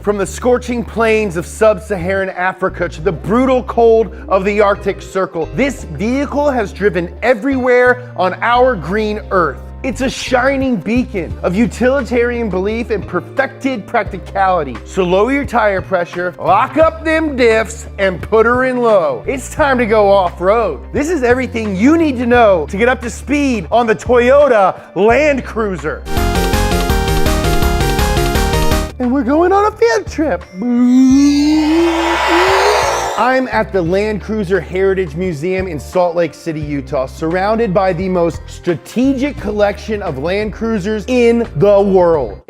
From the scorching plains of sub-Saharan Africa to the brutal cold of the Arctic Circle, this vehicle has driven everywhere on our green earth. It's a shining beacon of utilitarian belief and perfected practicality. So lower your tire pressure, lock up them diffs, and put her in low. It's time to go off-road. This is everything you need to know to get up to speed on the Toyota LandCruiser. And we're going on a field trip. I'm at the LandCruiser Heritage Museum in Salt Lake City, Utah, surrounded by the most strategic collection of LandCruisers in the world.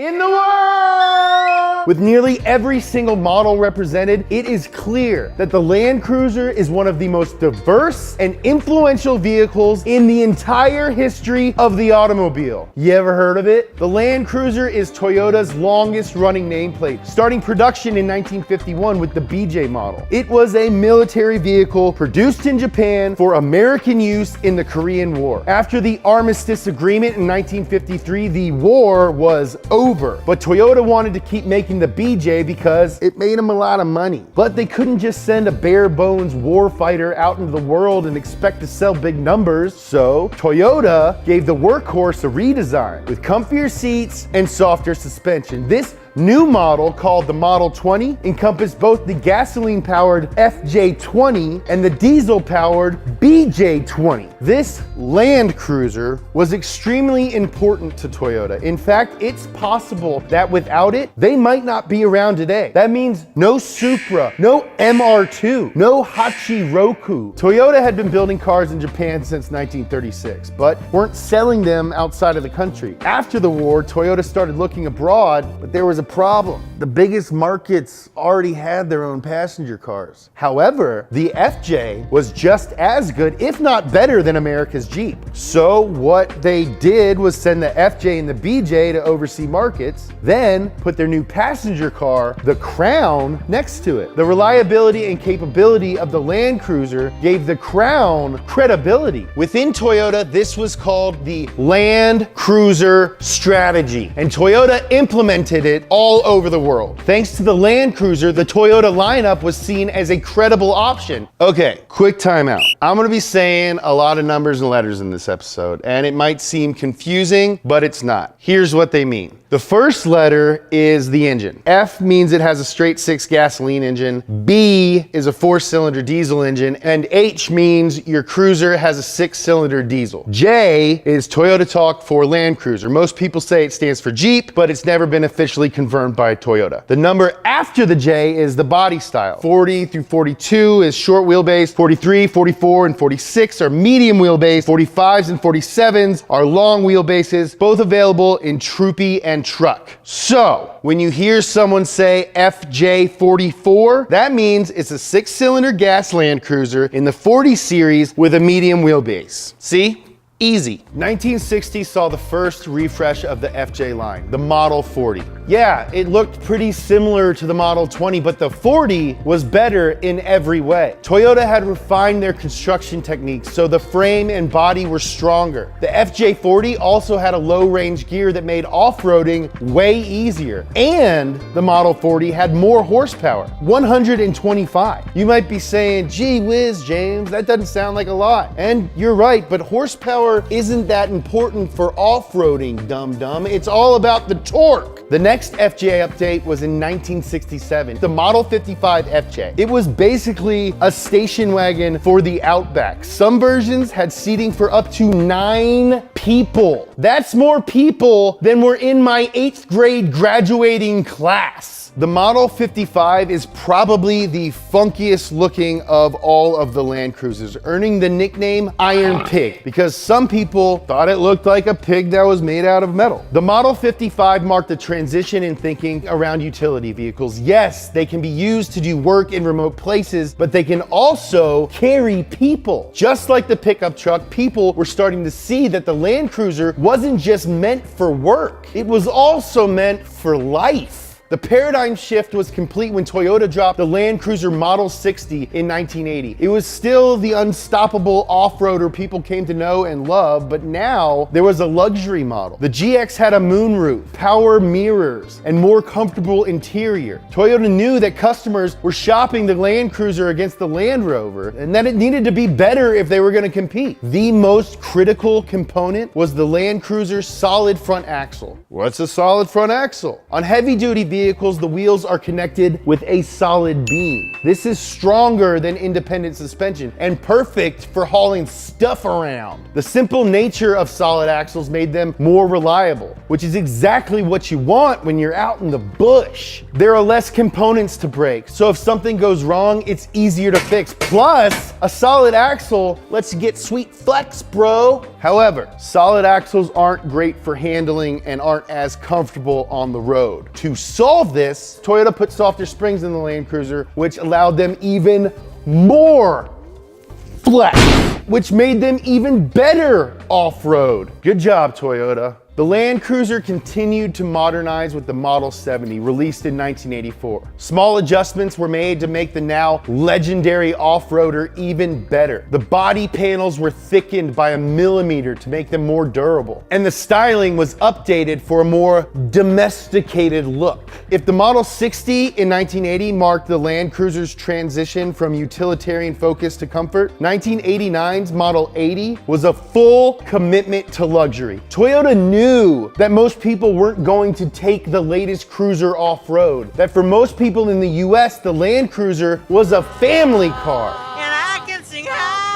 With nearly every single model represented, it is clear that the LandCruiser is one of the most diverse and influential vehicles in the entire history of the automobile. You ever heard of it? The LandCruiser is Toyota's longest running nameplate, starting production in 1951 with the BJ model. It was a military vehicle produced in Japan for American use in the Korean War. After the Armistice Agreement in 1953, the war was over, but Toyota wanted to keep making the BJ because it made them a lot of money. But they couldn't just send a bare bones warfighter out into the world and expect to sell big numbers. So Toyota gave the workhorse a redesign with comfier seats and softer suspension. This new model, called the Model 20, encompassed both the gasoline-powered FJ20 and the diesel-powered BJ20. This LandCruiser was extremely important to Toyota. In fact, it's possible that without it, they might not be around today. That means no Supra, no MR2, no Hachiroku. Toyota had been building cars in Japan since 1936, but weren't selling them outside of the country. After the war, Toyota started looking abroad, but there was a problem. The biggest markets already had their own passenger cars. However, the FJ was just as good, if not better, than America's Jeep. So what they did was send the FJ and the BJ to overseas markets, then put their new passenger car, the Crown, next to it. The reliability and capability of the LandCruiser gave the Crown credibility. Within Toyota, this was called the LandCruiser strategy, and Toyota implemented it all over the world. Thanks to the LandCruiser, the Toyota lineup was seen as a credible option. Okay, quick timeout. I'm gonna be saying a lot of numbers and letters in this episode, and it might seem confusing, but it's not. Here's what they mean. The first letter is the engine. F means it has a straight 6 gasoline engine. B is a 4-cylinder diesel engine. And H means your cruiser has a 6-cylinder diesel. J is Toyota talk for LandCruiser. Most people say it stands for Jeep, but it's never been officially confirmed by Toyota. The number after the J is the body style. 40 through 42 is short wheelbase. 43, 44, and 46 are medium wheelbase. 45s and 47s are long wheelbases, both available in Troopy and truck. So when you hear someone say FJ44, that means it's a 6-cylinder gas LandCruiser in the 40 series with a medium wheelbase. See? Easy. 1960 saw the first refresh of the FJ line, the Model 40. Yeah, it looked pretty similar to the Model 20, but the 40 was better in every way. Toyota had refined their construction techniques, so the frame and body were stronger. The FJ40 also had a low-range gear that made off-roading way easier. And the Model 40 had more horsepower, 125. You might be saying, gee whiz, James, that doesn't sound like a lot. And you're right, but horsepower isn't that important for off-roading, dum-dum. It's all about the torque. The next FJ update was in 1967, the Model 55 FJ. It was basically a station wagon for the Outback. Some versions had seating for up to 9 people. That's more people than were in my 8th grade graduating class. The Model 55 is probably the funkiest looking of all of the LandCruisers, earning the nickname Iron Pig because some people thought it looked like a pig that was made out of metal. The Model 55 marked a transition in thinking around utility vehicles. Yes, they can be used to do work in remote places, but they can also carry people. Just like the pickup truck, people were starting to see that the LandCruiser wasn't just meant for work. It was also meant for life. The paradigm shift was complete when Toyota dropped the LandCruiser Model 60 in 1980. It was still the unstoppable off-roader people came to know and love, but now there was a luxury model. The GX had a moonroof, power mirrors, and more comfortable interior. Toyota knew that customers were shopping the LandCruiser against the Land Rover, and that it needed to be better if they were going to compete. The most critical component was the LandCruiser's solid front axle. What's a solid front axle? On heavy-duty vehicles, the wheels are connected with a solid beam. This is stronger than independent suspension and perfect for hauling stuff around. The simple nature of solid axles made them more reliable, which is exactly what you want when you're out in the bush. There are less components to break, so if something goes wrong, it's easier to fix. Plus, a solid axle lets you get sweet flex, bro. However, solid axles aren't great for handling and aren't as comfortable on the road. To solve this, Toyota put softer springs in the LandCruiser, which allowed them even more flex, which made them even better off-road. Good job, Toyota. The LandCruiser continued to modernize with the Model 70, released in 1984. Small adjustments were made to make the now legendary off-roader even better. The body panels were thickened by 1 millimeter to make them more durable, and the styling was updated for a more domesticated look. If the Model 60 in 1980 marked the LandCruiser's transition from utilitarian focus to comfort, 1989's Model 80 was a full commitment to luxury. Toyota knew that most people weren't going to take the latest cruiser off-road. That for most people in the US, the LandCruiser was a family car. And I can sing high.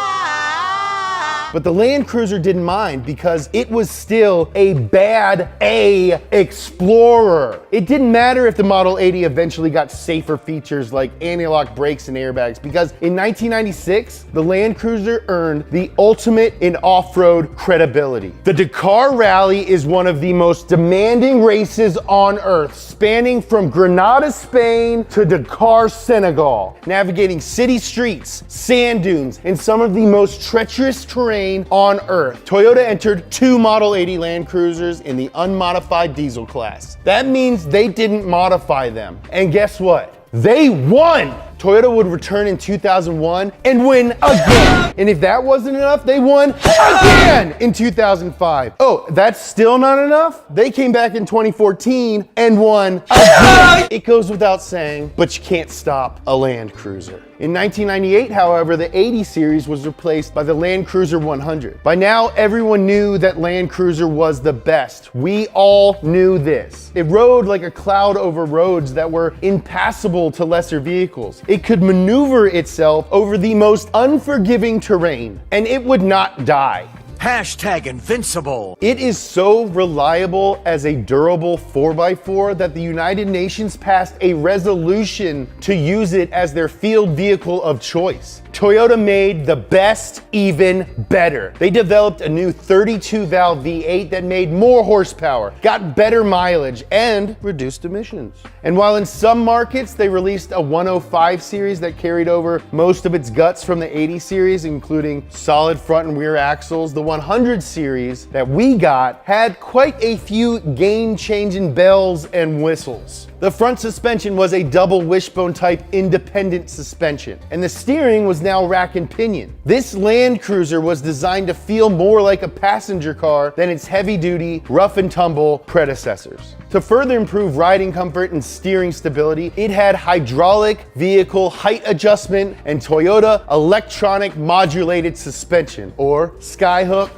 But the LandCruiser didn't mind because it was still a bad A Explorer. It didn't matter if the Model 80 eventually got safer features like anti-lock brakes and airbags, because in 1996, the LandCruiser earned the ultimate in off-road credibility. The Dakar Rally is one of the most demanding races on earth, spanning from Granada, Spain to Dakar, Senegal, navigating city streets, sand dunes, and some of the most treacherous terrain on earth. Toyota entered 2 Model 80 LandCruisers in the unmodified diesel class. That means they didn't modify them. And guess what? They won! Toyota would return in 2001 and win again. And if that wasn't enough, they won again in 2005. Oh, that's still not enough? They came back in 2014 and won again. It goes without saying, but you can't stop a LandCruiser. In 1998, however, the 80 series was replaced by the LandCruiser 100. By now, everyone knew that LandCruiser was the best. We all knew this. It rode like a cloud over roads that were impassable to lesser vehicles. It could maneuver itself over the most unforgiving terrain, and it would not die. Hashtag invincible. It is so reliable as a durable 4x4 that the United Nations passed a resolution to use it as their field vehicle of choice. Toyota made the best even better. They developed a new 32-valve V8 that made more horsepower, got better mileage, and reduced emissions. And while in some markets they released a 105 series that carried over most of its guts from the 80 series, including solid front and rear axles, the 100 series that we got had quite a few game-changing bells and whistles. The front suspension was a double wishbone type independent suspension, and the steering was now rack and pinion. This LandCruiser was designed to feel more like a passenger car than its heavy-duty, rough and tumble predecessors. To further improve riding comfort and steering stability, it had hydraulic vehicle height adjustment and Toyota electronic modulated suspension, or Skyhook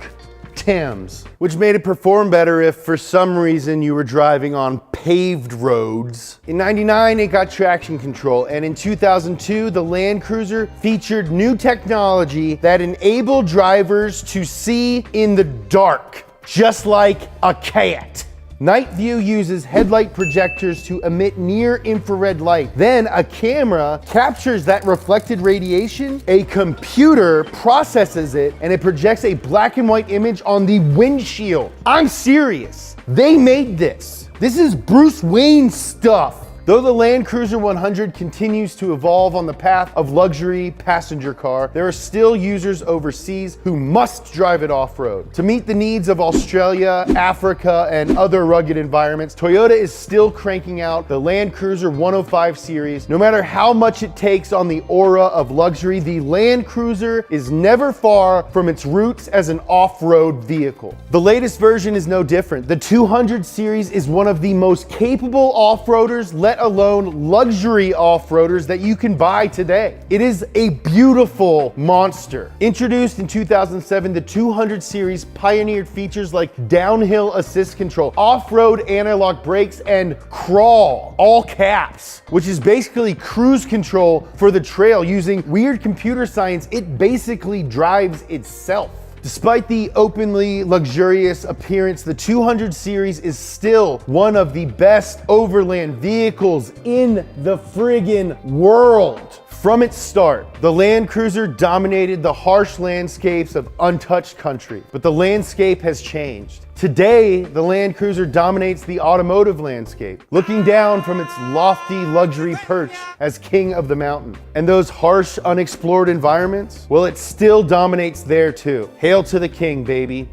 TEMS, which made it perform better if for some reason you were driving on paved roads. In '99, it got traction control, and in 2002, the LandCruiser featured new technology that enabled drivers to see in the dark, just like a cat. Night view uses headlight projectors to emit near-infrared light. Then a camera captures that reflected radiation, a computer processes it, and it projects a black and white image on the windshield. I'm serious. They made this. This is Bruce Wayne stuff. Though the LandCruiser 100 continues to evolve on the path of luxury passenger car, there are still users overseas who must drive it off-road. To meet the needs of Australia, Africa, and other rugged environments, Toyota is still cranking out the LandCruiser 105 series. No matter how much it takes on the aura of luxury, the LandCruiser is never far from its roots as an off-road vehicle. The latest version is no different. The 200 series is one of the most capable off-roaders, let alone luxury off-roaders that you can buy today. It is a beautiful monster. Introduced in 2007, the 200 series pioneered features like downhill assist control, off-road anti-lock brakes, and crawl, all caps, which is basically cruise control for the trail. Using weird computer science, it basically drives itself. Despite the openly luxurious appearance, the 200 series is still one of the best overland vehicles in the friggin' world. From its start, the LandCruiser dominated the harsh landscapes of untouched country, but the landscape has changed. Today, the LandCruiser dominates the automotive landscape, looking down from its lofty luxury perch as king of the mountain. And those harsh, unexplored environments, well, it still dominates there too. Hail to the king, baby.